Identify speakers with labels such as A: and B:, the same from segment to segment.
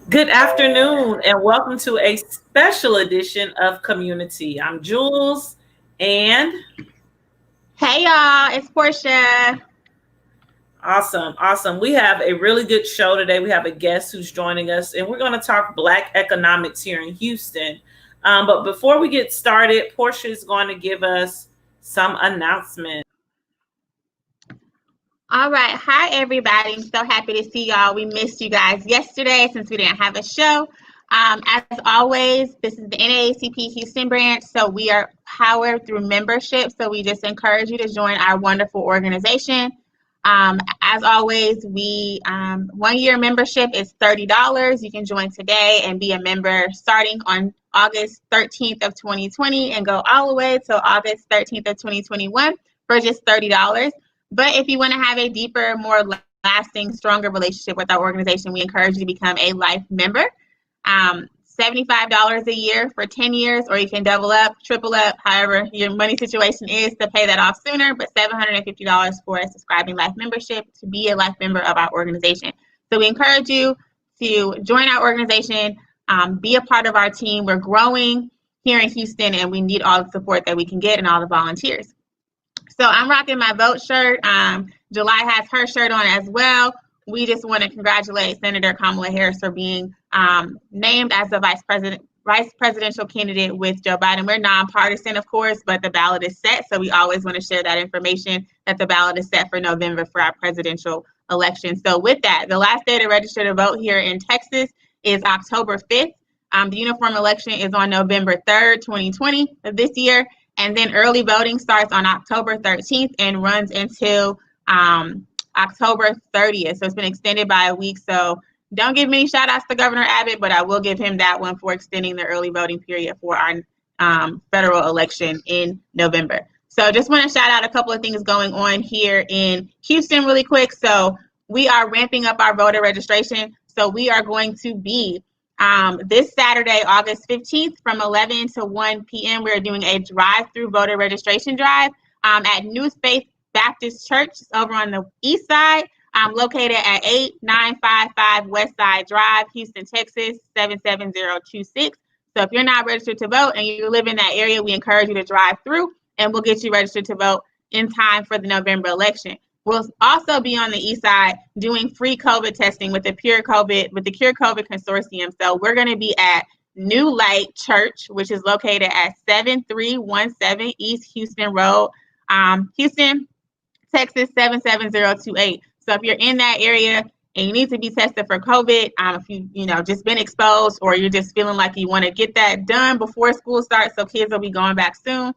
A: Good afternoon, and welcome to a special edition of Community. I'm Jules, and
B: Hey y'all, it's Portia.
A: awesome. We have a really good show today. We have a guest who's joining us, and we're going to talk Black economics here in Houston. But before we get started, Portia is going to give us some announcements.
B: All right, hi everybody. I'm so happy to see y'all. We missed you guys yesterday since we didn't have a show. As always, this is the NAACP Houston branch, so we are powered through membership. So we just encourage you to join our wonderful organization. As always, we 1 year membership is $30. You can join today and be a member starting on August 13th of 2020 and go all the way till August 13th of 2021 for just $30. But if you want to have a deeper, more lasting, stronger relationship with our organization, we encourage you to become a life member. $75 a year for 10 years, or you can double up, triple up, however your money situation is to pay that off sooner, but $750 for a subscribing life membership to be a life member of our organization. So we encourage you to join our organization, be a part of our team. We're growing here in Houston, and we need all the support that we can get and all the volunteers. So I'm rocking my vote shirt. July has her shirt on as well. We just want to congratulate Senator Kamala Harris for being named as the vice presidential candidate with Joe Biden. We're nonpartisan, of course, but the ballot is set. So we always want to share that information that the ballot is set for November for our presidential election. So with that, the last day to register to vote here in Texas is October 5th. The uniform election is on November 3rd, 2020 of this year. And then early voting starts on October 13th and runs until October 30th. So it's been extended by a week. So don't give many shout outs to Governor Abbott, but I will give him that one for extending the early voting period for our federal election in November. So just want to shout out a couple of things going on here in Houston really quick. So we are ramping up our voter registration. So we are going to be this Saturday, August 15th, from 11 to 1 p.m., we're doing a drive-through voter registration drive at New Faith Baptist Church over on the east side, located at 8955 West Side Drive, Houston, Texas, 77026. So if you're not registered to vote and you live in that area, we encourage you to drive through, and we'll get you registered to vote in time for the November election. We'll also be on the east side doing free COVID testing with the Cure COVID Consortium. So we're going to be at New Light Church, which is located at 7317 East Houston Road, Houston, Texas 77028. So if you're in that area and you need to be tested for COVID, if you just been exposed, or you're just feeling like you want to get that done before school starts, so kids will be going back soon,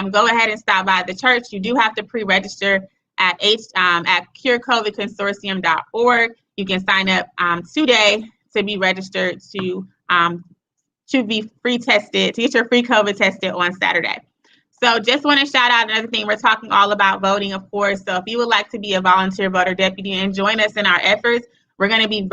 B: go ahead and stop by the church. You do have to pre-register at curecovidconsortium.org. You can sign up today to be registered to be free tested, to get your free COVID tested on Saturday. So just want to shout out another thing. We're talking all about voting, of course. So if you would like to be a volunteer voter deputy and join us in our efforts, we're going to be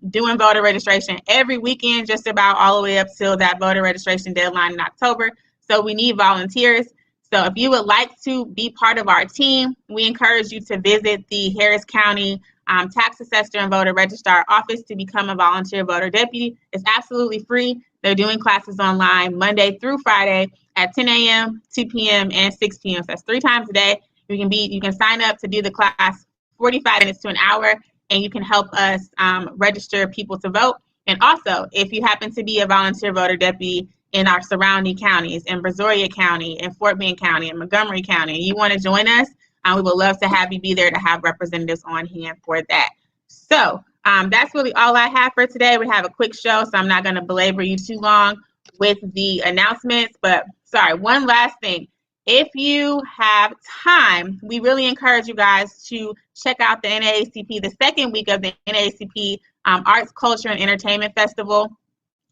B: doing voter registration every weekend, just about all the way up till that voter registration deadline in October. So we need volunteers. So if you would like to be part of our team, we encourage you to visit the Harris County Tax Assessor and Voter Registrar office to become a volunteer voter deputy. It's absolutely free. They're doing classes online Monday through Friday at 10 a.m., 2 p.m., and 6 p.m. So that's 3 times a day. You can sign up to do the class 45 minutes to an hour, and you can help us register people to vote. And also, if you happen to be a volunteer voter deputy in our surrounding counties, in Brazoria County, in Fort Bend County, in Montgomery County, and you want to join us, we would love to have you be there to have representatives on hand for that. So that's really all I have for today. We have a quick show, so I'm not going to belabor you too long with the announcements. But sorry, one last thing. If you have time, we really encourage you guys to check out the NAACP, the second week of the NAACP Arts, Culture, and Entertainment Festival.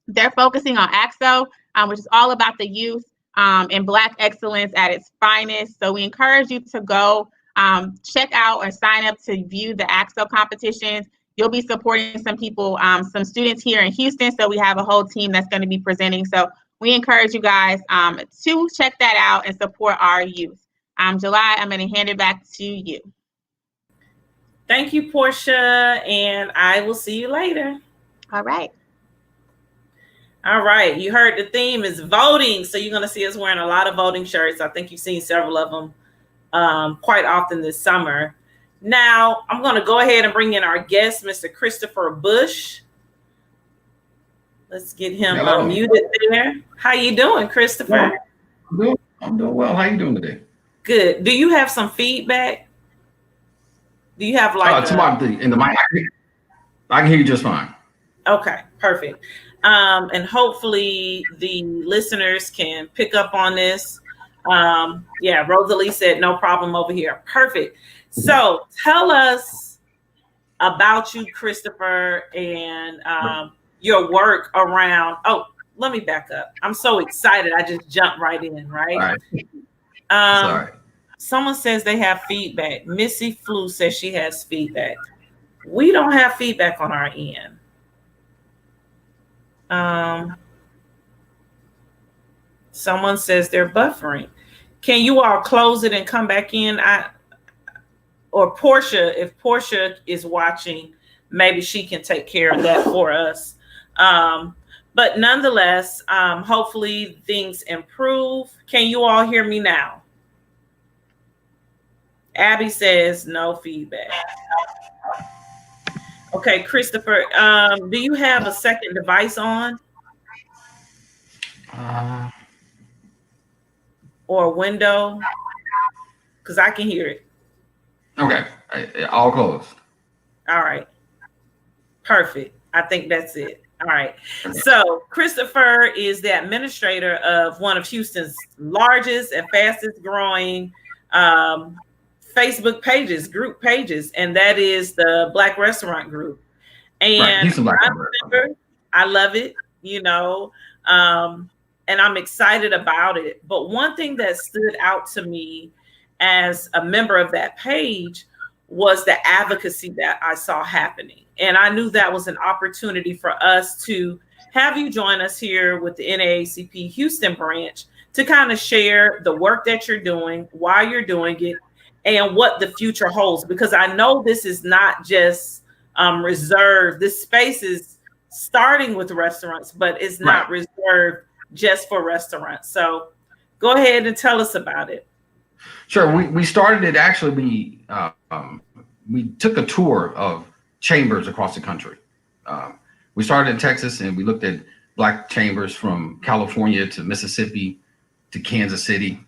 B: They're focusing on AXO, which is all about the youth and Black excellence at its finest. So we encourage you to go check out or sign up to view the AXO competitions. You'll be supporting some people, some students here in Houston. So we have a whole team that's going to be presenting. So we encourage you guys to check that out and support our youth. July, I'm going to hand it back to you.
A: Thank you, Portia, and I will see you later.
B: All right.
A: All right. You heard the theme is voting. So you're going to see us wearing a lot of voting shirts. I think you've seen several of them quite often this summer. Now, I'm going to go ahead and bring in our guest, Mr. Christopher Bush. Let's get him unmuted there. How you doing, Christopher?
C: I'm doing well. How you doing today?
A: Good. Do you have some feedback? Do you have like
C: in the mic? I can hear you just fine.
A: Okay, perfect. And hopefully the listeners can pick up on this. Yeah, Rosalie said no problem over here. Perfect. So tell us about you, Christopher, and your work around. Oh, let me back up. I'm so excited. I just jumped right in, right?
C: Sorry.
A: Someone says they have feedback. Missy Flu says she has feedback. We don't have feedback on our end. Someone says they're buffering. Can you all close it and come back in? Or Portia, if Portia is watching, maybe she can take care of that for us. But nonetheless, hopefully things improve. Can you all hear me now? Abby says no feedback. Okay, Christopher, do you have a second device on? Or a window? Because I can hear it.
C: Okay, all closed.
A: All right. Perfect. I think that's it. All right. So Christopher is the administrator of one of Houston's largest and fastest growing Facebook pages, group pages, and that is the Black Restaurant Group. And I love it, you know, and I'm excited about it. But one thing that stood out to me as a member of that page was the advocacy that I saw happening. And I knew that was an opportunity for us to have you join us here with the NAACP Houston branch to kind of share the work that you're doing, why you're doing it, and what the future holds. Because I know this is not just reserved. This space is starting with restaurants, but it's not reserved just for restaurants. So go ahead and tell us about it.
C: Sure. We started it actually. We took a tour of chambers across the country. We started in Texas and we looked at Black chambers from California to Mississippi to Kansas City.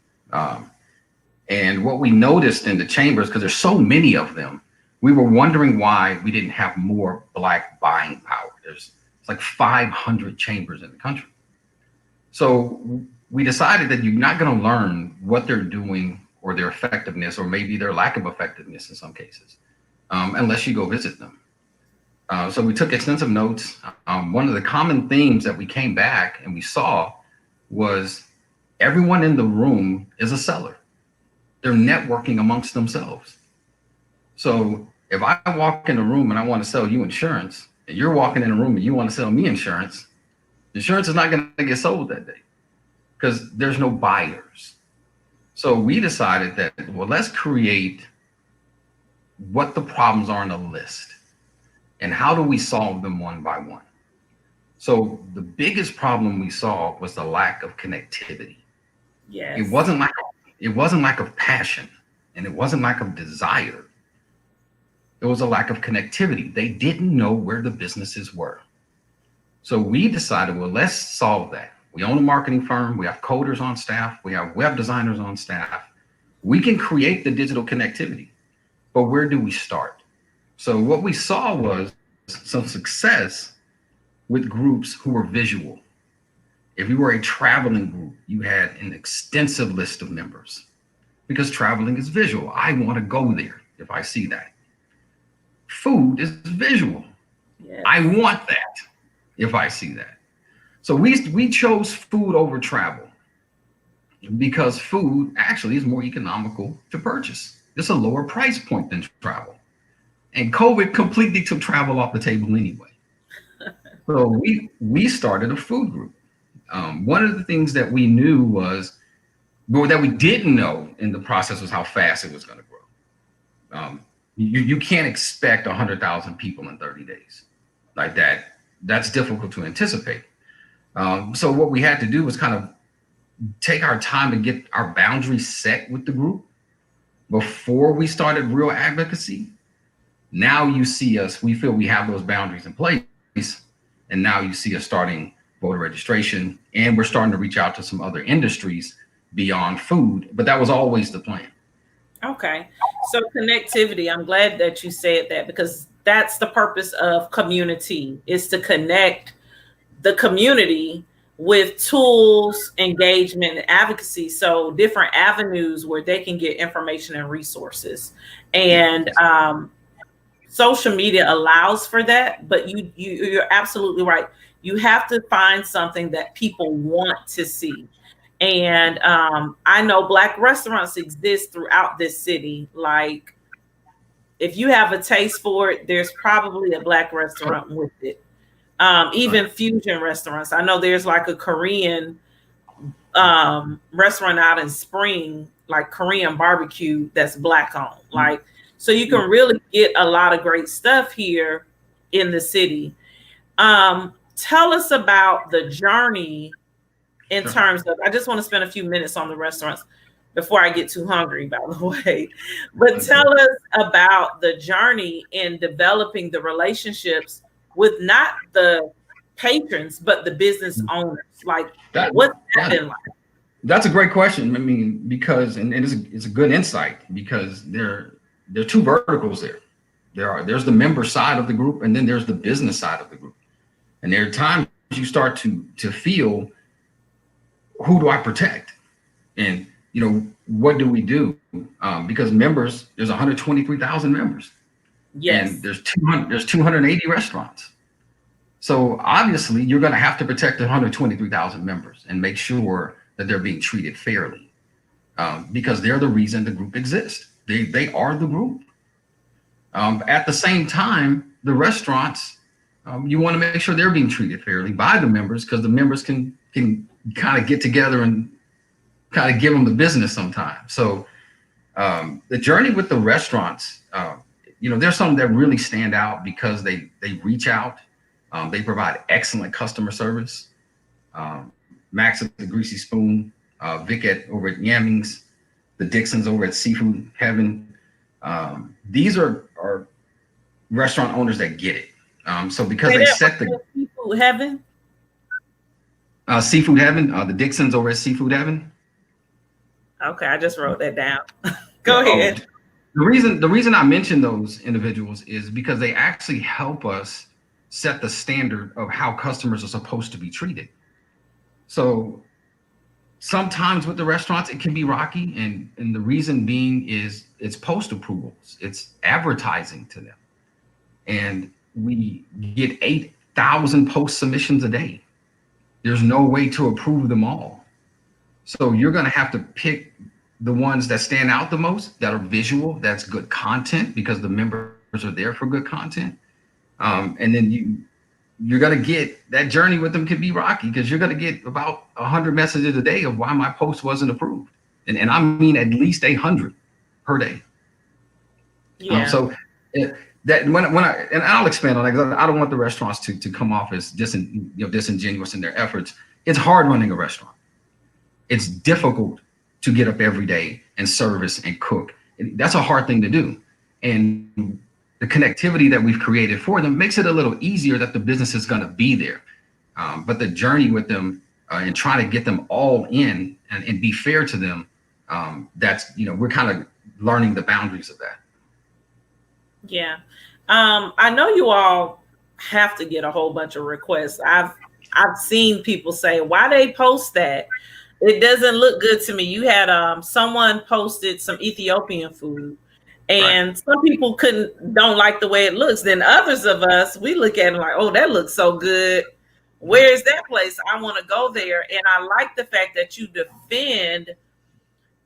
C: And what we noticed in the chambers, because there's so many of them, we were wondering why we didn't have more Black buying power. It's like 500 chambers in the country. So we decided that you're not going to learn what they're doing or their effectiveness, or maybe their lack of effectiveness in some cases, unless you go visit them. So we took extensive notes. One of the common themes that we came back and we saw was everyone in the room is a seller. They're networking amongst themselves. So if I walk in a room and I want to sell you insurance, and you're walking in a room and you want to sell me insurance, insurance is not going to get sold that day because there's no buyers. So we decided that, well, let's create what the problems are on the list and how do we solve them one by one. So the biggest problem we saw was the lack of connectivity.
A: Yes.
C: It wasn't lack of passion and it wasn't lack of desire. It was a lack of connectivity. They didn't know where the businesses were. So we decided, well, let's solve that. We own a marketing firm. We have coders on staff. We have web designers on staff. We can create the digital connectivity, but where do we start? So what we saw was some success with groups who were visual. If you were a traveling group, you had an extensive list of members because traveling is visual. I want to go there if I see that. Food is visual. Yes. I want that if I see that. So we chose food over travel because food actually is more economical to purchase. It's a lower price point than travel. And COVID completely took travel off the table anyway. So we started a food group. One of the things that we knew was, or that we didn't know in the process, was how fast it was going to grow. You can't expect 100,000 people in 30 days like that. that's difficult to anticipate. So what we had to do was kind of take our time to get our boundaries set with the group before we started real advocacy. Now you see us, we feel we have those boundaries in place, and now you see us starting voter registration, and we're starting to reach out to some other industries beyond food, but that was always the plan.
A: Okay. So connectivity, I'm glad that you said that, because that's the purpose of community, is to connect the community with tools, engagement, and advocacy. So different avenues where they can get information and resources. And social media allows for that, but you're absolutely right. You have to find something that people want to see. And I know Black restaurants exist throughout this city. Like, if you have a taste for it, there's probably a Black restaurant with it. Even fusion restaurants. I know there's like a Korean restaurant out in Spring, like Korean barbecue, that's Black owned. Like, so you can really get a lot of great stuff here in the city. Tell us about the journey in terms of, I just want to spend a few minutes on the restaurants before I get too hungry, by the way. But tell us about the journey in developing the relationships with not the patrons, but the business owners. Like, what's that been like?
C: That's a great question. I mean, because, and it's a good insight, because there are two verticals there. There's the member side of the group, and then there's the business side of the group. And there are times you start to feel, who do I protect? And, what do we do? Because members, there's 123,000 members.
A: Yes.
C: And there's 280 restaurants. So obviously you're going to have to protect the 123,000 members and make sure that they're being treated fairly, because they're the reason the group exists. They are the group. At the same time, the restaurants, you want to make sure they're being treated fairly by the members, because the members can kind of get together and kind of give them the business sometimes. So the journey with the restaurants, there's some that really stand out because they reach out. They provide excellent customer service. Max at the Greasy Spoon, Vic over at Yammings, the Dixons over at Seafood Heaven. These are restaurant owners that get it. So because they set the
A: Seafood Heaven,
C: Seafood Heaven, the Dixons over at Seafood Heaven.
A: Okay, I just wrote that down. Go ahead.
C: The reason I mention those individuals is because they actually help us set the standard of how customers are supposed to be treated. So sometimes with the restaurants, it can be rocky. And the reason being is it's post approvals, it's advertising to them. And we get 8,000 post submissions a day. There's no way to approve them all. So you're going to have to pick the ones that stand out the most, that are visual, that's good content, because the members are there for good content. And then you're going to get that journey with them can be rocky, because you're going to get about 100 messages a day of why my post wasn't approved. And I mean, at least 800 per day.
A: Yeah.
C: So that when I'll expand on that, because I don't want the restaurants to come off as disingenuous in their efforts. It's hard running a restaurant. It's difficult to get up every day and service and cook. That's a hard thing to do. And the connectivity that we've created for them makes it a little easier that the business is going to be there. But the journey with them and trying to get them all in and be fair to them, that's, we're kind of learning the boundaries of that.
A: Yeah. I know you all have to get a whole bunch of requests. I've seen people say, why they post that? It doesn't look good to me. You had someone posted some Ethiopian food, and right. Some people don't like the way it looks. Then others of us, we look at it like, oh, that looks so good. Where is that place? I want to go there. And I like the fact that you defend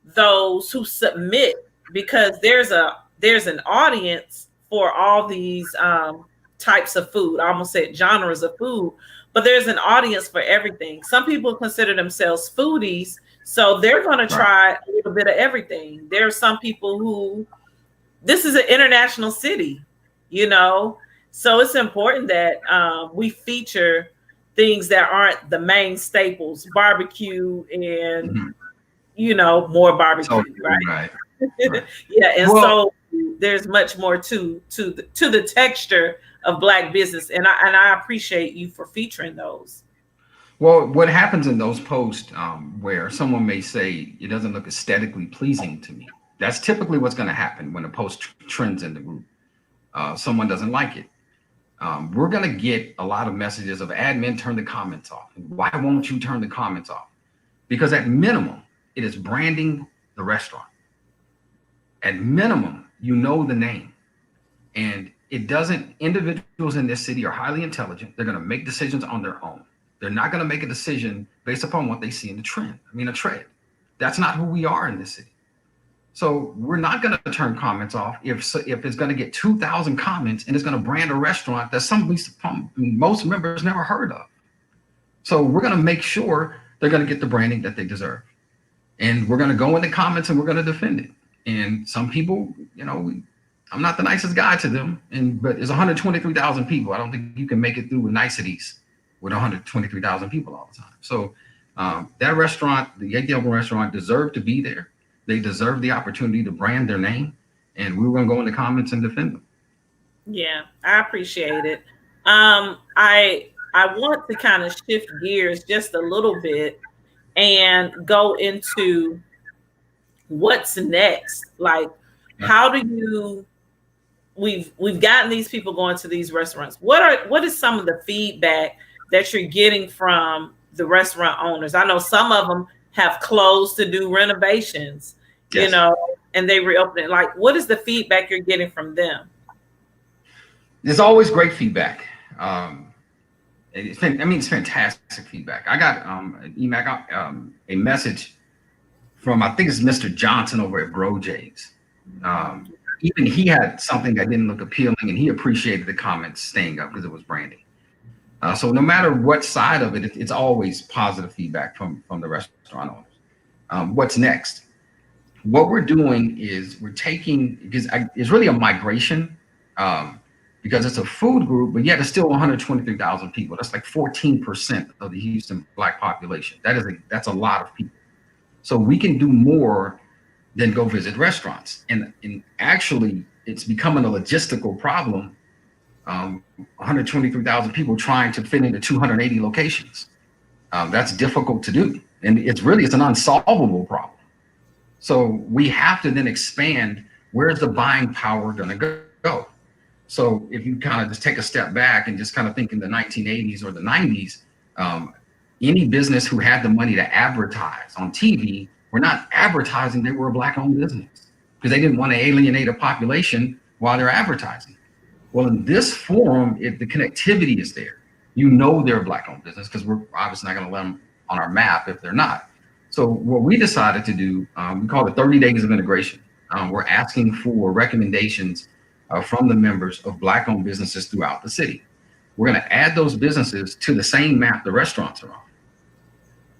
A: those who submit, because there's an audience for all these types of food. I almost said genres of food. But there's an audience for everything. Some people consider themselves foodies, so they're going to try a little bit of everything. There are some people who, this is an international city, So it's important that we feature things that aren't the main staples, barbecue and more barbecue, right?
C: Right.
A: Yeah, and
C: Well,
A: so there's much more to the texture of Black business, and I appreciate you for featuring those.
C: well, what happens in those posts where someone may say it doesn't look aesthetically pleasing to me? That's typically what's going to happen when a post trends in the group. Someone doesn't like it. We're going to get a lot of messages of admin, turn the comments off. Why won't you turn the comments off? Because at minimum, it is branding the restaurant. At minimum, you know the name. And it doesn't, individuals in this city are highly intelligent. They're going to make decisions on their own. They're not going to make a decision based upon what they see in a trend. That's not who we are in this city. So we're not going to turn comments off if it's going to get 2,000 comments and it's going to brand a restaurant that most members never heard of. So we're going to make sure they're going to get the branding that they deserve. And we're going to go in the comments and we're going to defend it. And some people, I'm not the nicest guy to them, but it's 123,000 people. I don't think you can make it through with niceties with 123,000 people all the time. So that restaurant, the Yankee Open restaurant, deserved to be there. They deserve the opportunity to brand their name, and we were going to go in the comments and defend them.
A: Yeah, I appreciate it. I want to kind of shift gears just a little bit and go into what's next. Like, how do you? We've gotten these people going to these restaurants. What is some of the feedback that you're getting from the restaurant owners? I know some of them have closed to do renovations,
C: Yes.
A: And they reopen it. Like, what is the feedback you're getting from them?
C: There's always great feedback. It's fantastic feedback. I got a message from, I think it's Mr. Johnson over at Bro J's. Even he had something that didn't look appealing, and he appreciated the comments staying up because it was branding. So no matter what side of it, it's always positive feedback from the restaurant owners. What's next? What we're doing is we're taking, because it's really a migration, because it's a food group, but yet it's still 123,000 people. That's like 14% of the Houston Black population. That's a lot of people. So we can do more than go visit restaurants. And actually, it's becoming a logistical problem. 123,000 people trying to fit into 280 locations. That's difficult to do. And it's an unsolvable problem. So we have to then expand, where's the buying power gonna go? So if you kind of just take a step back and just kind of think in the 1980s or the 90s, any business who had the money to advertise on TV were not advertising they were a Black-owned business because they didn't want to alienate a population while they're advertising. Well, in this forum, if the connectivity is there, they're a Black-owned business because we're obviously not going to let them on our map if they're not. So what we decided to do, we call it 30 days of integration. We're asking for recommendations from the members of Black-owned businesses throughout the city. We're going to add those businesses to the same map the restaurants are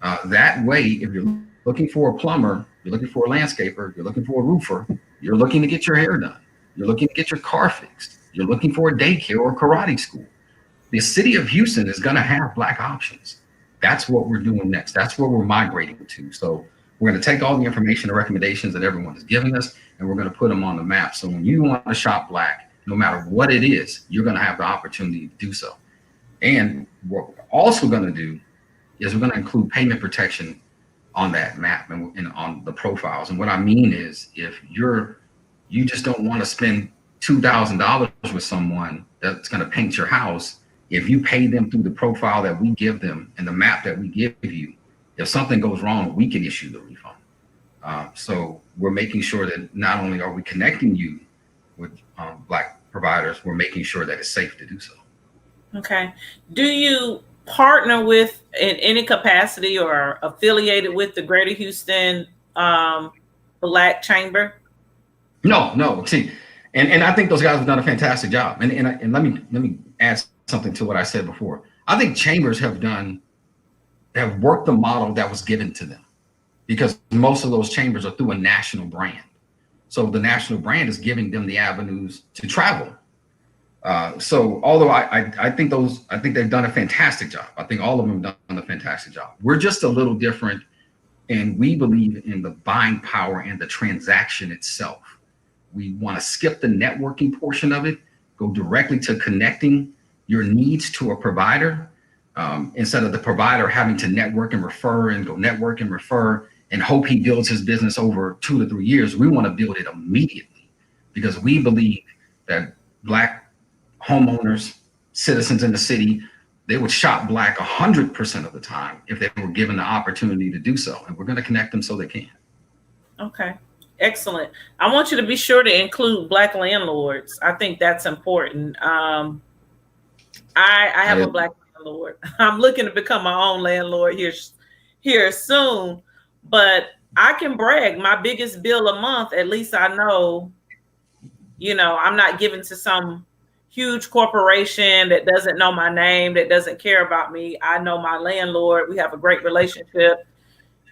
C: on. That way, if you're looking for a plumber, you're looking for a landscaper, you're looking for a roofer, you're looking to get your hair done, you're looking to get your car fixed, you're looking for a daycare or karate school, the city of Houston is going to have Black options. That's what we're doing next. That's where we're migrating to. So we're going to take all the information and recommendations that everyone is giving us, and we're going to put them on the map. So when you want to shop Black, no matter what it is, you're going to have the opportunity to do so. And what we're also going to do is we're going to include payment protection on that map and on the profiles. And what I mean is, if you just don't want to spend $2,000 with someone that's going to paint your house, if you pay them through the profile that we give them and the map that we give you, if something goes wrong, we can issue the refund. So we're making sure that not only are we connecting you with Black providers, we're making sure that it's safe to do so.
A: Okay. Do you partner with, in any capacity, or affiliated with the Greater Houston Black Chamber?
C: No. See, and I think those guys have done a fantastic job. And let me add something to what I said before. I think chambers have worked the model that was given to them, because most of those chambers are through a national brand. So the national brand is giving them the avenues to travel. So although I think they've done a fantastic job. I think all of them have done a fantastic job. We're just a little different, and we believe in the buying power and the transaction itself. We want to skip the networking portion of it, go directly to connecting your needs to a provider, instead of the provider having to network and refer and go network and refer and hope he builds his business over 2 to 3 years. We want to build it immediately because we believe that Black homeowners, citizens in the city, they would shop Black 100% of the time if they were given the opportunity to do so. And we're going to connect them so they can.
A: Okay. Excellent. I want you to be sure to include Black landlords. I think that's important. I have a Black landlord. I'm looking to become my own landlord here soon, but I can brag. My biggest bill a month, at least I know, I'm not giving to some huge corporation that doesn't know my name, that doesn't care about me. I know my landlord. We have a great relationship.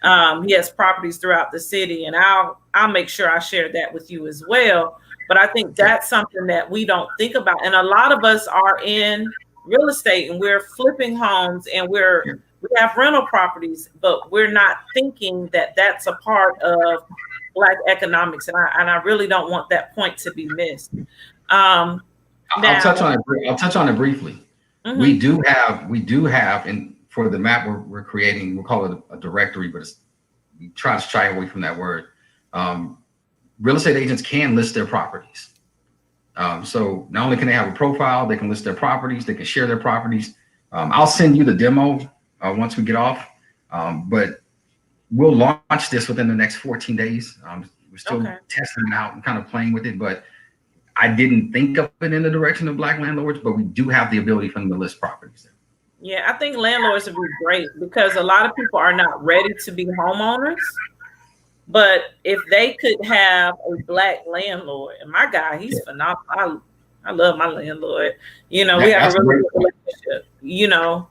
A: He has properties throughout the city, and I'll make sure I share that with you as well. But I think that's something that we don't think about. And a lot of us are in real estate and we're flipping homes and we have rental properties, but we're not thinking that that's a part of Black economics. And I really don't want that point to be missed. I'll
C: touch on it briefly. Mm-hmm. We do have, and for the map we're creating, we'll call it a directory, but we try to shy away from that word. Real estate agents can list their properties. So not only can they have a profile, they can list their properties, they can share their properties. I'll send you the demo once we get off, but we'll launch this within the next 14 days. We're still testing it out and kind of playing with it, but I didn't think of it in the direction of Black landlords, but we do have the ability for them to list properties there.
A: Yeah, I think landlords would be great because a lot of people are not ready to be homeowners. But if they could have a Black landlord, and my guy, he's phenomenal. I love my landlord. We have a really good relationship,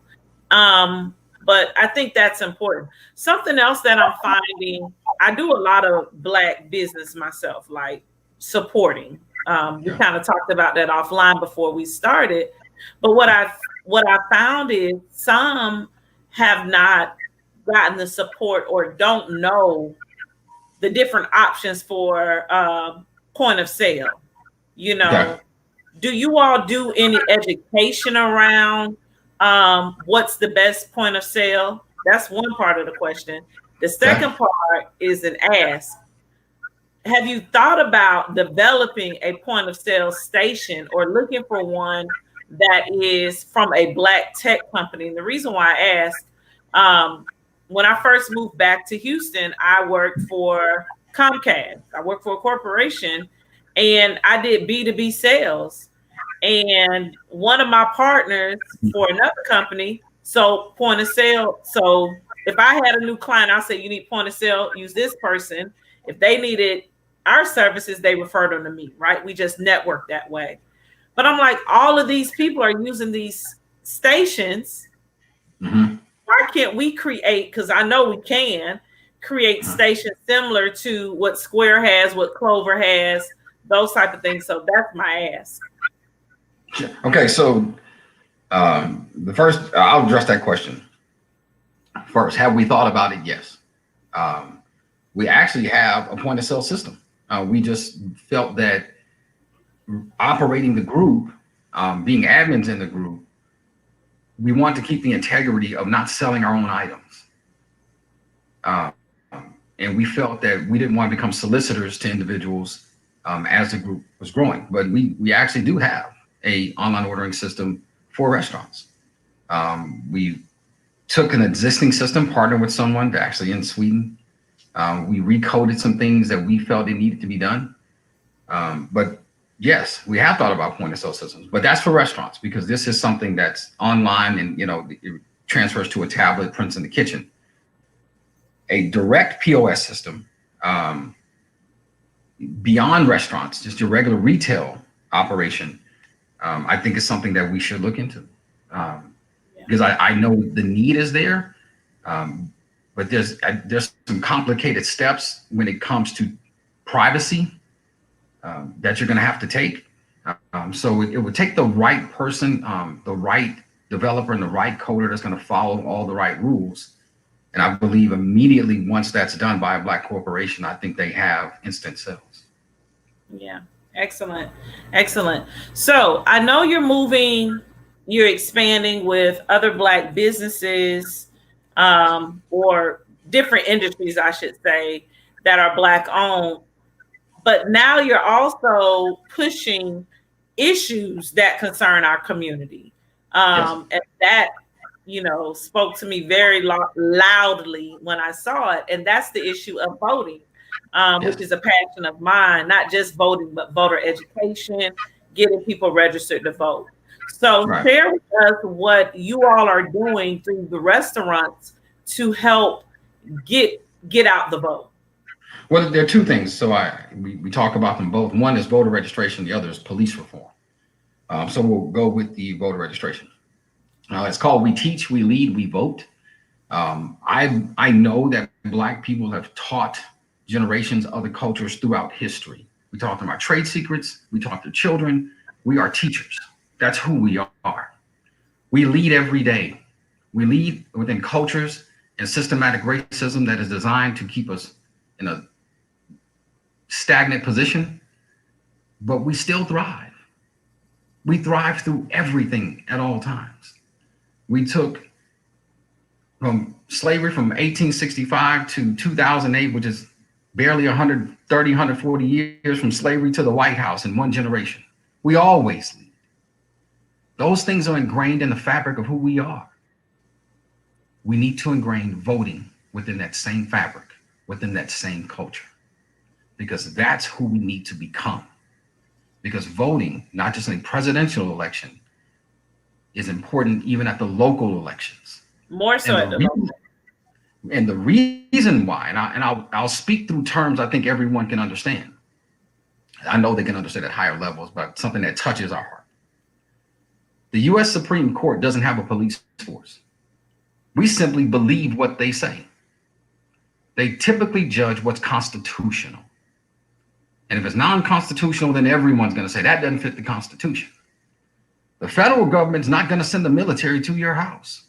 A: but I think that's important. Something else that I'm finding, I do a lot of Black business myself, like supporting. We kind of talked about that offline before we started. But what I found is some have not gotten the support or don't know the different options for point of sale. Do you all do any education around what's the best point of sale? That's one part of the question. The second part is an ask. Have you thought about developing a point of sale station or looking for one that is from a Black tech company? And the reason why I ask, when I first moved back to Houston, I worked for Comcast. I worked for a corporation and I did B2B sales. And one of my partners for another company sold point of sale. So if I had a new client, I'll say, you need point of sale, use this person. If they needed our services, they referred them to me, right? We just network that way. But I'm like, all of these people are using these stations. Mm-hmm. Why can't we create, because I know we can, create stations similar to what Square has, what Clover has, those type of things. So that's my ask.
C: Okay, so the first, I'll address that question first. Have we thought about it? Yes. We actually have a point of sale system. We just felt that operating the group, being admins in the group, we want to keep the integrity of not selling our own items. And we felt that we didn't want to become solicitors to individuals as the group was growing. But we actually do have a online ordering system for restaurants. We took an existing system, partnered with someone actually in Sweden. We recoded some things that we felt it needed to be done. But yes, we have thought about point of sale systems, but that's for restaurants because this is something that's online and it transfers to a tablet, prints in the kitchen. A direct POS system beyond restaurants, just your regular retail operation, I think is something that we should look into because I know the need is there, but there's some complicated steps when it comes to privacy that you're going to have to take. So it would take the right person, the right developer, and the right coder that's going to follow all the right rules. And I believe immediately once that's done by a Black corporation, I think they have instant sales.
A: Yeah. Excellent. Excellent. So I know you're expanding with other Black businesses, or different industries, I should say, that are Black owned. But now you're also pushing issues that concern our community.
C: Yes.
A: And that, spoke to me very loudly when I saw it. And that's the issue of voting,
C: Yes.
A: which is a passion of mine, not just voting, but voter education, getting people registered to vote. So
C: Right.
A: share with us what you all are doing through the restaurants to help get out the vote.
C: Well, there are two things. So we talk about them both. One is voter registration. The other is police reform. So we'll go with the voter registration. It's called We Teach, We Lead, We Vote. I know that Black people have taught generations of other cultures throughout history. We taught them our trade secrets. We taught their children. We are teachers. That's who we are. We lead every day. We lead within cultures and systematic racism that is designed to keep us in a stagnant position, but we still thrive. We thrive through everything at all times. We took from slavery from 1865 to 2008, which is barely 130, 140 years from slavery to the White House in one generation. We always lead. Those things are ingrained in the fabric of who we are. We need to ingrain voting within that same fabric, within that same culture, because that's who we need to become. Because voting, not just in a presidential election, is important even at the local elections.
A: More so at the local.
C: And the reason why, and I'll speak through terms I think everyone can understand. I know they can understand at higher levels, but something that touches our heart. The U.S. Supreme Court doesn't have a police force. We simply believe what they say. They typically judge what's constitutional. And if it's non-constitutional, then everyone's going to say that doesn't fit the Constitution. The federal government's not going to send the military to your house.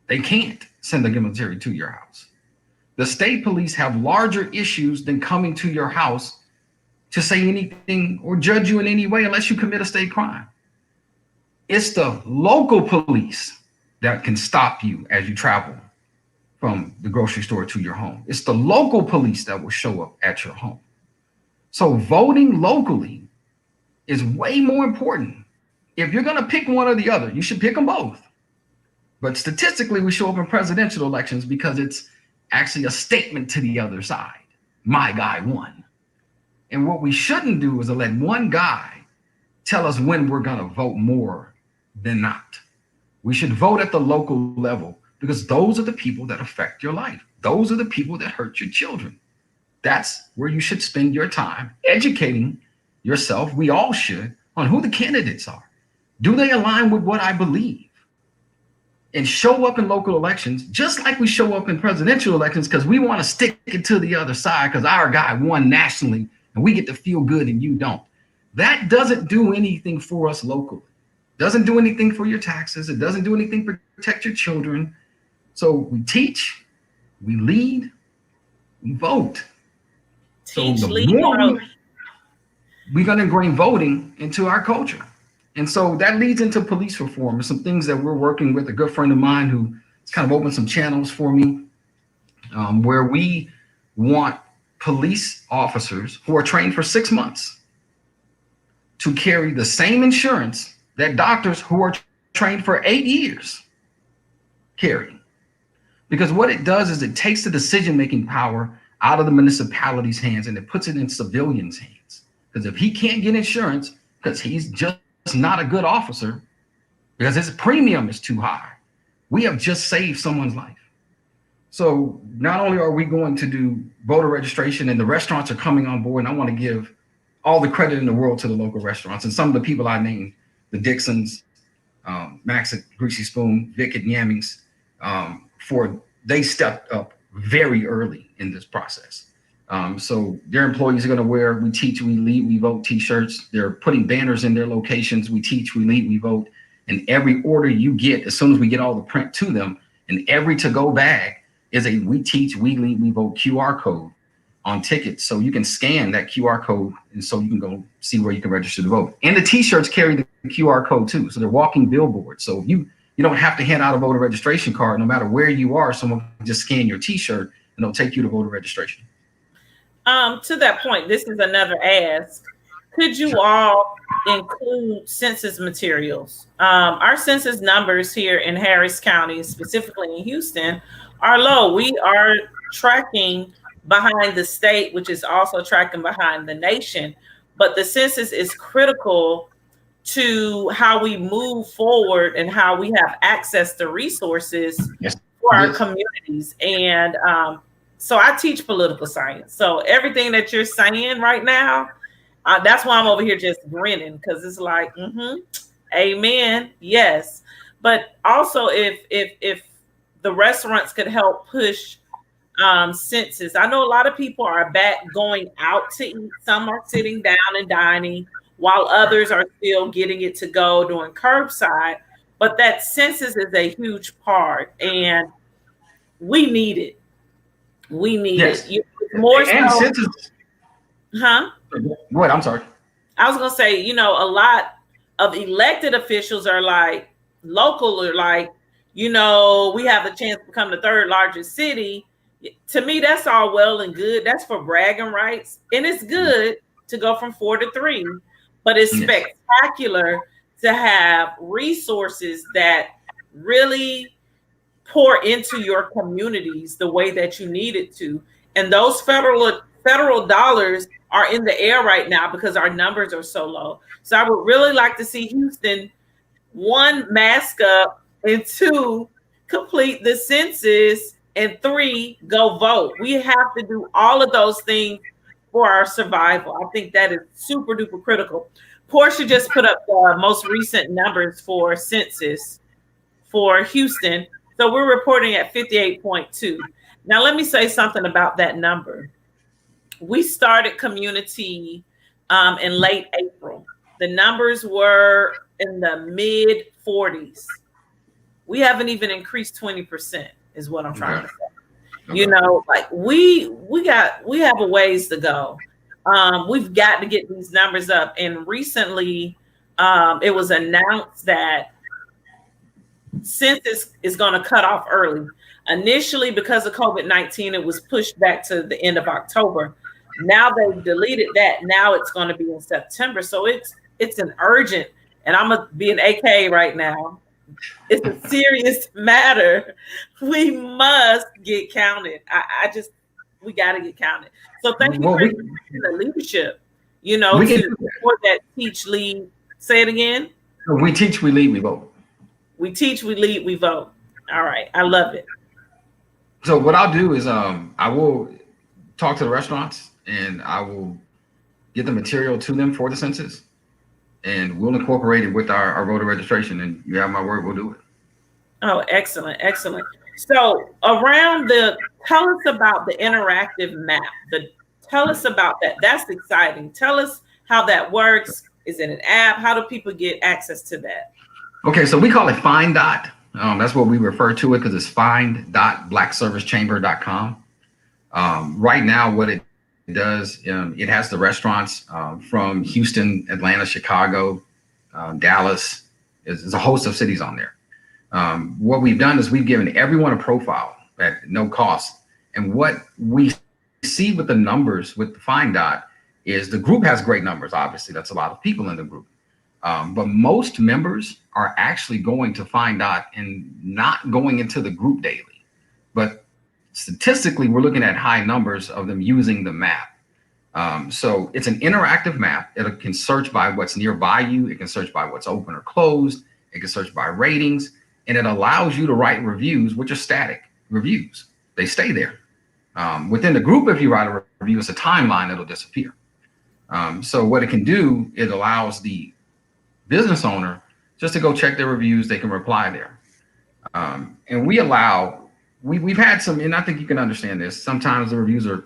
C: They can't send the military to your house. The state police have larger issues than coming to your house to say anything or judge you in any way unless you commit a state crime. It's the local police that can stop you as you travel from the grocery store to your home. It's the local police that will show up at your home. So voting locally is way more important. If you're going to pick one or the other, you should pick them both. But statistically, we show up in presidential elections because it's actually a statement to the other side. My guy won. And what we shouldn't do is to let one guy tell us when we're going to vote more than not. We should vote at the local level because those are the people that affect your life. Those are the people that hurt your children. That's where you should spend your time educating yourself. We all should, on who the candidates are. Do they align with what I believe? And show up in local elections, just like we show up in presidential elections, because we want to stick it to the other side because our guy won nationally and we get to feel good and you don't. That doesn't do anything for us locally. Doesn't do anything for your taxes. It doesn't do anything to protect your children. So we teach, we lead, we vote.
A: Teach,
C: so the
A: lead,
C: more
A: vote.
C: We're going to ingrain voting into our culture. And so that leads into police reform and some things that we're working with. A good friend of mine who kind of opened some channels for me, where we want police officers who are trained for 6 months to carry the same insurance that doctors who are trained for 8 years carry. Because what it does is it takes the decision-making power out of the municipality's hands and it puts it in civilians' hands. Because if he can't get insurance, because he's just not a good officer, because his premium is too high, we have just saved someone's life. So not only are we going to do voter registration and the restaurants are coming on board, and I want to give all the credit in the world to the local restaurants and some of the people I named, the Dixons, Max at Greasy Spoon, Vic at Yammings, for they stepped up very early in this process. So their employees are going to wear "We Teach, We Lead, We Vote" T-shirts. They're putting banners in their locations. "We teach, we lead, we vote." And every order you get, as soon as we get all the print to them, in every to-go bag is a "We Teach, We Lead, We Vote" QR code on tickets. So you can scan that QR code, and so you can go see where you can register to vote. And the T-shirts carry the QR code too. So they're walking billboards. So you don't have to hand out a voter registration card. No matter where you are, someone can just scan your T-shirt and they'll take you to voter registration.
A: To that point, this is another ask. Could you all include census materials? Our census numbers here in Harris County, specifically in Houston, are low. We are tracking behind the state, which is also tracking behind the nation. But the census is critical to how we move forward and how we have access to resources for our communities. And so I teach political science. So everything that you're saying right now, that's why I'm over here just grinning, because it's like, amen, yes. But also, if the restaurants could help push census, I know a lot of people are back going out to eat. Some are sitting down and dining, while others are still getting it to go doing curbside. But that census is a huge part, and we need it. We need it more.
C: And
A: so,
C: census.
A: Huh?
C: What? I'm sorry.
A: I was gonna say, a lot of elected officials are like local, or like, we have the chance to become the third largest city. To me, that's all well and good. That's for bragging rights, and it's good to go from 4 to 3. But it's spectacular to have resources that really pour into your communities the way that you need it to. And those federal dollars are in the air right now because our numbers are so low. So I would really like to see Houston, 1, mask up, and 2, complete the census, and 3, go vote. We have to do all of those things for our survival. I think that is super duper critical. Portia just put up the most recent numbers for census for Houston. So we're reporting at 58.2. Now, let me say something about that number. We started community in late April. The numbers were in the mid 40s. We haven't even increased 20%, is what I'm trying to say. Like we have a ways to go. We've got to get these numbers up. And recently, it was announced that census is going to cut off early. Initially, because of COVID-19, it was pushed back to the end of October. Now they've deleted that. Now it's going to be in September. So it's an urgent, and I'm gonna be an AK right now. It's a serious matter. We must get counted. We got to get counted. So thank you for the leadership. For that teach, lead. Say it again.
C: We teach, we lead, we vote.
A: We teach, we lead, we vote. All right, I love it.
C: So what I'll do is I will talk to the restaurants, and I will get the material to them for the census, and we'll incorporate it with our voter registration. And you have my word, we'll do it.
A: Oh, excellent, excellent. So tell us about the interactive map. Tell us about that. That's exciting. Tell us how that works. Is it an app? How do people get access to that?
C: Okay, so we call it Find Dot. That's what we refer to it, because it's find.blackservicechamber.com. Right now, what it does, it has the restaurants from Houston, Atlanta, Chicago, Dallas. There's a host of cities on there. What we've done is we've given everyone a profile at no cost. And what we see with the numbers with the Find Dot is the group has great numbers. Obviously, that's a lot of people in the group. But most members are actually going to Find Dot and not going into the group daily. But statistically, we're looking at high numbers of them using the map. So it's an interactive map. It can search by what's nearby you. It can search by what's open or closed. It can search by ratings. And it allows you to write reviews, which are static reviews. They stay there. Within the group, if you write a review, it's a timeline that'll disappear. So what it can do, it allows the business owner just to go check their reviews. They can reply there. And we've had some, and I think you can understand this. Sometimes the reviews are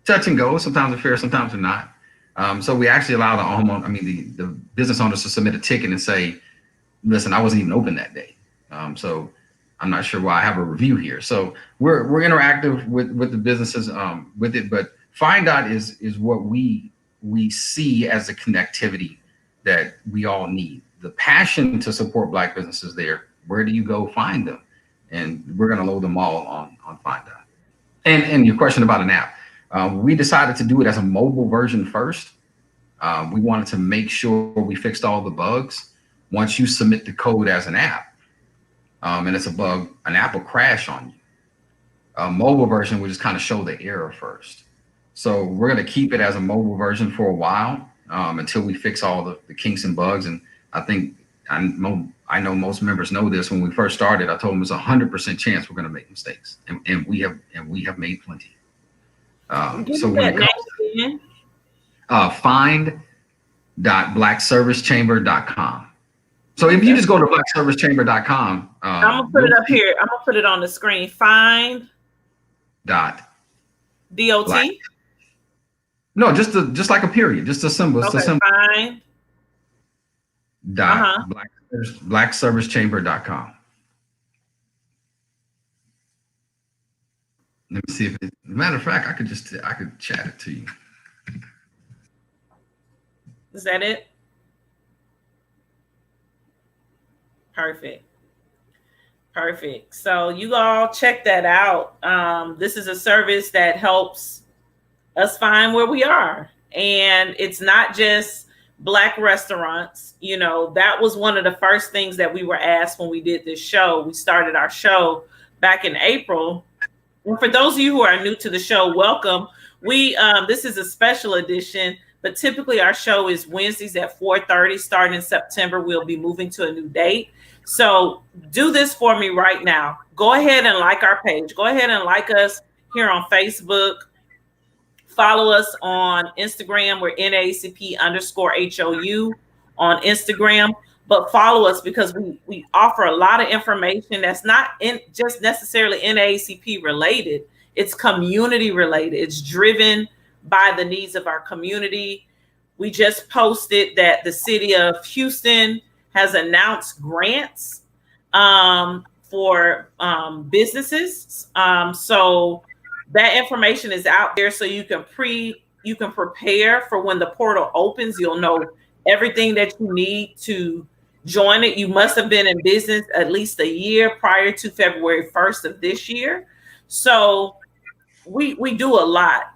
C: touch and go. Sometimes they're fair, sometimes they're not. So we actually allow the business owners to submit a ticket and say, listen, I wasn't even open that day. So I'm not sure why I have a review here. So we're interactive with the businesses with it, but FindDOT is what we see as the connectivity that we all need. The passion to support Black businesses there. Where do you go find them? And we're going to load them all on FindDOT. And your question about an app. We decided to do it as a mobile version first. We wanted to make sure we fixed all the bugs. Once you submit the code as an app, and it's a bug, an app will crash on you. A mobile version will just kind of show the error first. So we're going to keep it as a mobile version for a while until we fix all the kinks and bugs. And I know most members know this. When we first started, I told them it's 100% chance we're going to make mistakes, and we have made plenty. So when it comes, find.blackservicechamber.com. So if you just go to blackservicechamber.com,
A: I'm gonna put it up here. I'm gonna put it on the screen. Find
C: dot
A: DOT.
C: Black. No, just like a period, just a symbol. It's
A: Okay,
C: a symbol.
A: find
C: Dot blackservicechamber.com. Let me see if it. Matter of fact, I could chat it to you.
A: Is that it? Perfect. So you all check that out. This is a service that helps us find where we are. And it's not just Black restaurants. You know, that was one of the first things that we were asked when we did this show. We started our show back in April. And for those of you who are new to the show, welcome. This is a special edition, but typically our show is Wednesdays at 4:30. Starting in September, we'll be moving to a new date. So do this for me right now. Go ahead and like our page. Go ahead and like us here on Facebook. Follow us on Instagram. We're NAACP_HOU on Instagram. But follow us because we offer a lot of information that's not just necessarily NAACP related. It's community related. It's driven by the needs of our community. We just posted that the city of Houston has announced grants for businesses. So that information is out there, so you can prepare for when the portal opens. You'll know everything that you need to join it. You must have been in business at least a year prior to February 1st of this year. So we do a lot.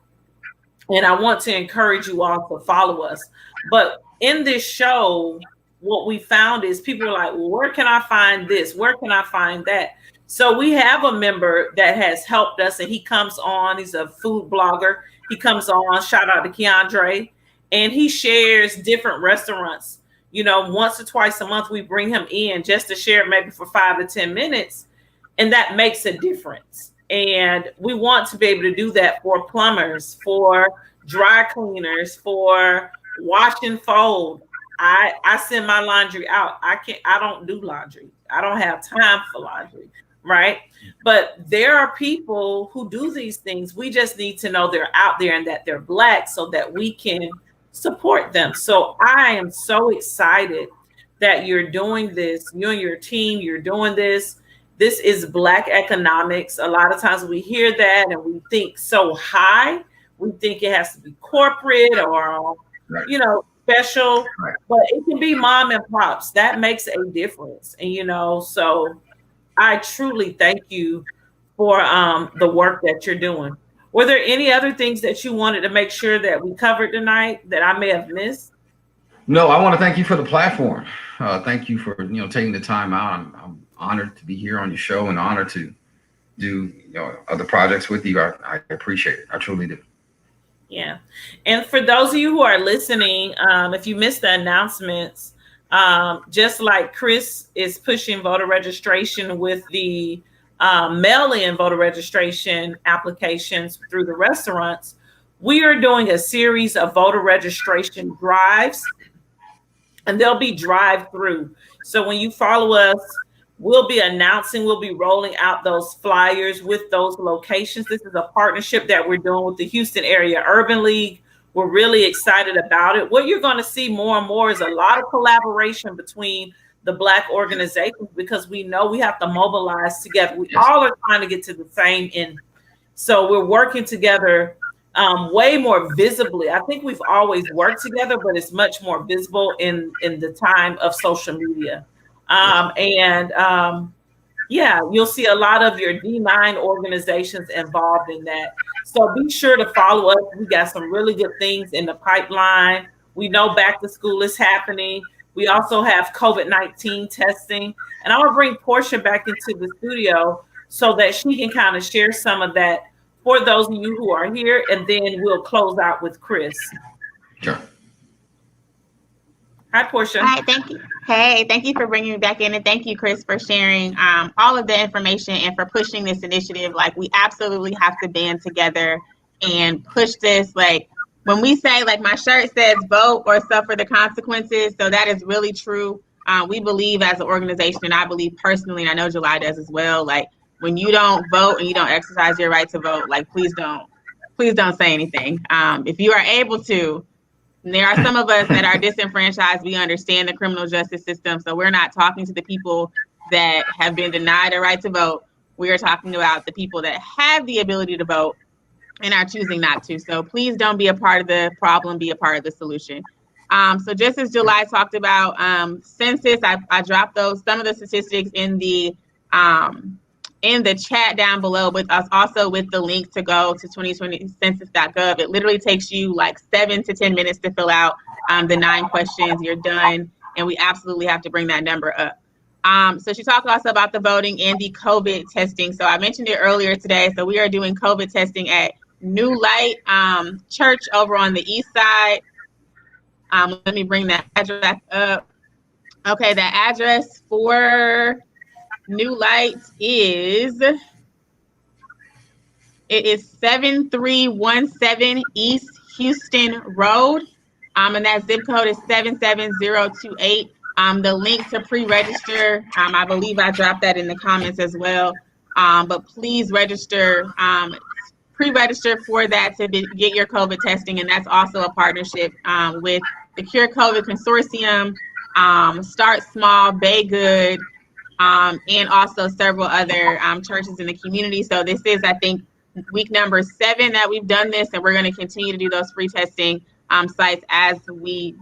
A: And I want to encourage you all to follow us. But in this show, what we found is people are like, well, where can I find this? Where can I find that? So we have a member that has helped us, and he comes on. He's a food blogger. He comes on, shout out to Keandre, and he shares different restaurants. You know, once or twice a month, we bring him in just to share maybe for 5 to 10 minutes. And that makes a difference. And we want to be able to do that for plumbers, for dry cleaners, for wash and fold. I send my laundry out. I don't do laundry. I don't have time for laundry, right? But there are people who do these things. We just need to know they're out there and that they're Black so that we can support them. So I am so excited that you're doing this. You and your team, you're doing this. This is Black economics. A lot of times we hear that and we think so high. We think it has to be corporate or,
C: right,
A: you know, special,
C: right,
A: but it can be mom and pops. That makes a difference. And, you know, so I truly thank you for the work that you're doing. Were there any other things that you wanted to make sure that we covered tonight that I may have missed?
C: No, I want to thank you for the platform. Thank you for taking the time out. I'm honored to be here on your show and honored to do other projects with you. I appreciate it. I truly do.
A: Yeah. And for those of you who are listening, if you missed the announcements, just like Chris is pushing voter registration with the mail-in voter registration applications through the restaurants, we are doing a series of voter registration drives, and they'll be drive-through. So when you follow us, we'll be announcing, we'll be rolling out those flyers with those locations. This is a partnership that we're doing with the Houston Area Urban League. We're really excited about it. What you're going to see more and more is a lot of collaboration between the Black organizations, because we know we have to mobilize together. We all are trying to get to the same end. So we're working together way more visibly. I think we've always worked together, but it's much more visible in the time of social media. Yeah, you'll see a lot of your D9 organizations involved in that. So be sure to follow us. We got some really good things in the pipeline. We know back to school is happening. We also have COVID-19 testing. And I want to bring Portia back into the studio so that she can kind of share some of that for those of you who are here. And then we'll close out with Chris.
C: Sure.
A: Hi, Portia.
B: Hi, thank you. Hey, thank you for bringing me back in, and thank you, Chris, for sharing all of the information and for pushing this initiative. Like, we absolutely have to band together and push this. Like, when we say, like, my shirt says vote or suffer the consequences, so that is really true. We believe as an organization, and I believe personally, and I know July does as well, like, when you don't vote and you don't exercise your right to vote, like, please don't say anything. If you are able to, and there are some of us that are disenfranchised. We understand the criminal justice system. So we're not talking to the people that have been denied a right to vote. We are talking about the people that have the ability to vote and are choosing not to. So please don't be a part of the problem, be a part of the solution. So just as July talked about census, I dropped some of the statistics in the chat down below, but also with the link to go to 2020census.gov. It literally takes you like 7 to 10 minutes to fill out the 9 questions. You're done, and we absolutely have to bring that number up. So she talked also about the voting and the COVID testing. So I mentioned it earlier today. So we are doing COVID testing at New Light Church over on the east side. Let me bring that address up. Okay, the address for New Light is 7317 East Houston Road, and that zip code is 77028. The link to pre-register, I believe I dropped that in the comments as well, but please register, pre-register for that to get your COVID testing, and that's also a partnership with the Cure COVID Consortium, Start Small, Bay Good, and also several other churches in the community. So this is, I think, week number 7 that we've done this, and we're going to continue to do those free testing sites as we,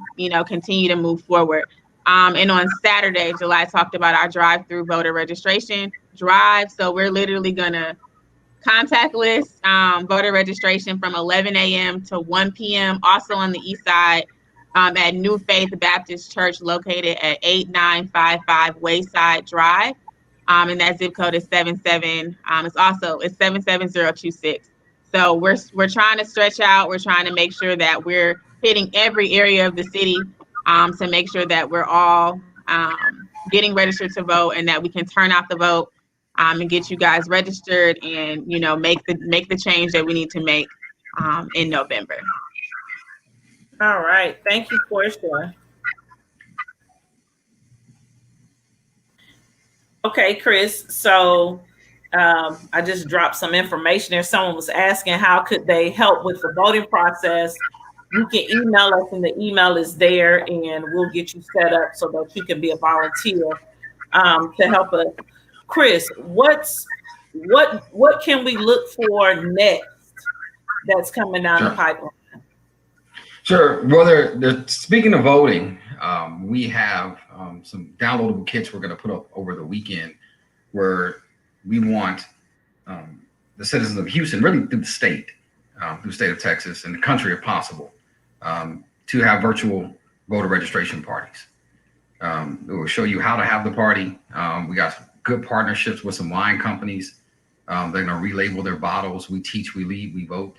B: continue to move forward. And on Saturday, July talked about our drive-through voter registration drive. So we're literally going to contactless voter registration from 11 a.m. to 1 p.m. Also on the east side, at New Faith Baptist Church, located at 8955 Wayside Drive, and that zip code is 77026. So we're trying to stretch out. We're trying to make sure that we're hitting every area of the city to make sure that we're all getting registered to vote, and that we can turn out the vote and get you guys registered, and make the change that we need to make in November.
A: All right. Thank you, Portia. Okay, Chris. So I just dropped some information there. Someone was asking how could they help with the voting process. You can email us, and the email is there, and we'll get you set up so that you can be a volunteer to help us. Chris, what can we look for next that's coming down the pipeline?
C: Sure. Speaking of voting, we have some downloadable kits we're going to put up over the weekend, where we want the citizens of Houston, really through the state of Texas and the country if possible, to have virtual voter registration parties. It will show you how to have the party. We got good partnerships with some wine companies. They're going to relabel their bottles. We teach, we lead, we vote.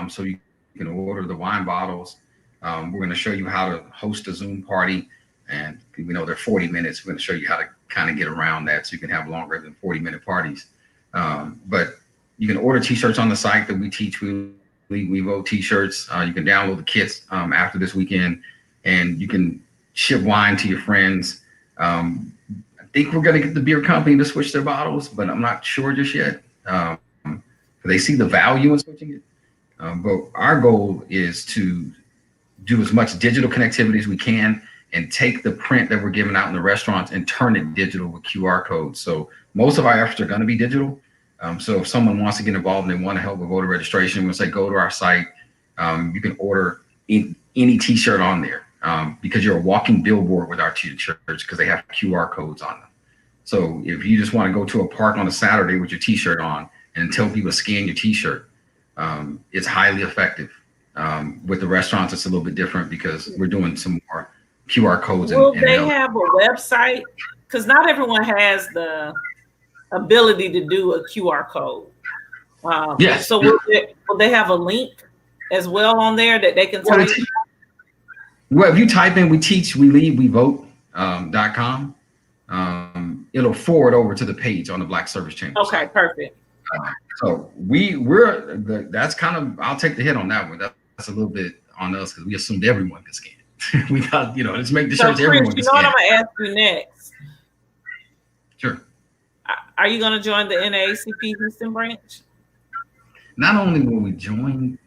C: So you can order the wine bottles. We're going to show you how to host a Zoom party, and we know they're 40 minutes. We're going to show you how to kind of get around that so you can have longer than 40-minute parties. But you can order t-shirts on the site that we teach. We vote t-shirts. You can download the kits after this weekend, and you can ship wine to your friends. I think we're going to get the beer company to switch their bottles, but I'm not sure just yet. They see the value in switching it. But our goal is to do as much digital connectivity as we can and take the print that we're giving out in the restaurants and turn it digital with QR codes. So most of our efforts are going to be digital. So if someone wants to get involved and they want to help with voter registration, we'll say, go to our site. You can order any t-shirt on there because you're a walking billboard with our t-shirts because they have QR codes on them. So if you just want to go to a park on a Saturday with your t-shirt on and tell people to scan your t-shirt, it's highly effective. With the restaurants, it's a little bit different because we're doing some more QR codes.
A: Will they have a website? Because not everyone has the ability to do a QR code.
C: Yes.
A: So will they have a link as well on there that they can type?
C: Well, if you type in "we teach, we lead, we vote.com," it'll forward over to the page on the Black Service Chamber.
A: Okay, perfect.
C: So that's kind of, I'll take the hit on that one. That's a little bit on us because we assumed everyone could scan. We got, let's make the
A: So
C: shirts everyone can
A: you know what
C: scan.
A: I'm gonna ask you next?
C: Sure.
A: Are you gonna join the NAACP Houston branch?
C: Not only will we join,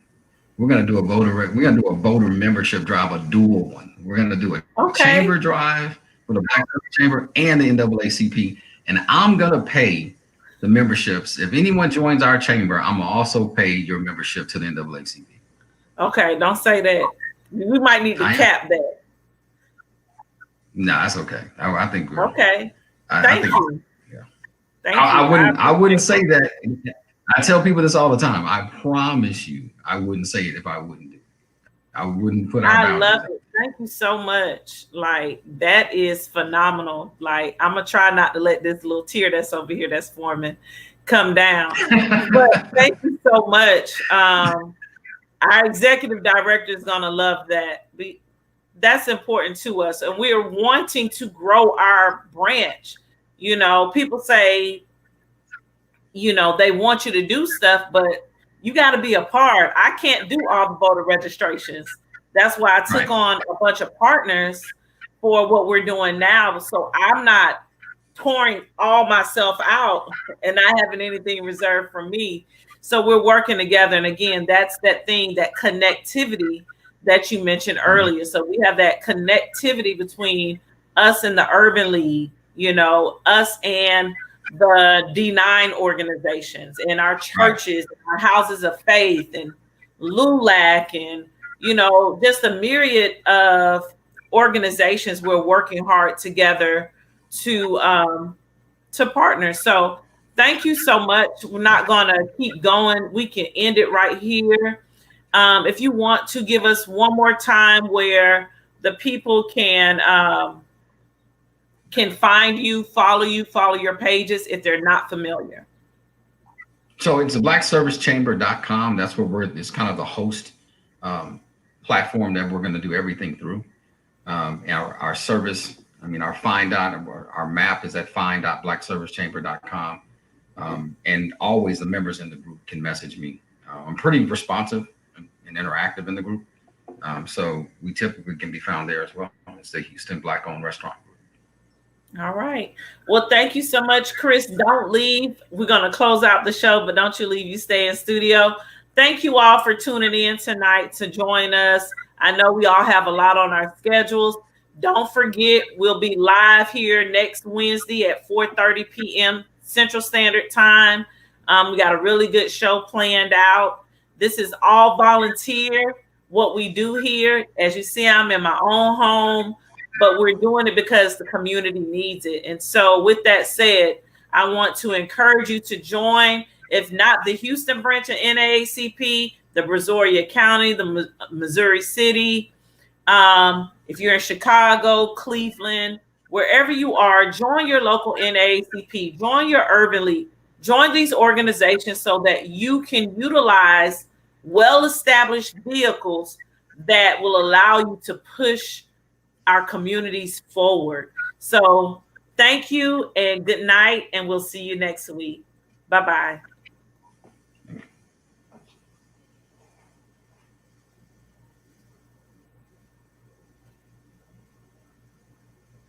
C: we're gonna do a voter membership drive, a dual one. We're gonna do a chamber drive for the Black Service Chamber and the NAACP, and I'm gonna pay the memberships. If anyone joins our chamber, I'm gonna also pay your membership to the NAACP.
A: Okay, don't say that. We might need to cap that.
C: No, that's okay. I think we're
A: okay.
C: Thank
A: you.
C: Yeah.
A: Thank you.
C: I wouldn't say that. I tell people this all the time. I promise you, I wouldn't say it if I wouldn't do it. I wouldn't put our
A: I love it. Thank you so much. Like, that is phenomenal. Like, I'm gonna try not to let this little tear that's over here that's forming come down. But thank you so much. Our executive director is gonna love that. That's important to us, and we are wanting to grow our branch. People say, they want you to do stuff, but you got to be a part. I can't do all the voter registrations. That's why I took on a bunch of partners for what we're doing now. So I'm not pouring all myself out and not having anything reserved for me. So we're working together. And again, that's that thing, that connectivity that you mentioned earlier. So we have that connectivity between us and the Urban League, us and the D9 organizations and our churches, our houses of faith and LULAC and, just a myriad of organizations we're working hard together to partner. So thank you so much. We're not going to keep going. We can end it right here. If you want to give us one more time where the people can find you, follow your pages if they're not familiar.
C: So it's blackservicechamber.com. That's where it's kind of the host platform that we're going to do everything through. Our service, our find dot, our map is at find.blackservicechamber.com. And always the members in the group can message me. I'm pretty responsive and interactive in the group. So we typically can be found there as well. It's the Houston Black-owned restaurant group.
A: All right. Well, thank you so much, Chris. Don't leave. We're going to close out the show, but don't you leave. You stay in studio. Thank you all for tuning in tonight to join us. I know we all have a lot on our schedules. Don't forget, we'll be live here next Wednesday at 4:30 p.m. Central Standard Time. We got a really good show planned out. This is all volunteer. What we do here, as you see, I'm in my own home, but we're doing it because the community needs it. And so with that said, I want to encourage you to join, if not the Houston branch of NAACP, the Brazoria County, the Missouri City. If you're in Chicago, Cleveland, wherever you are, join your local NAACP, join your Urban League, join these organizations so that you can utilize well-established vehicles that will allow you to push our communities forward. So thank you and good night, and we'll see you next week. Bye-bye.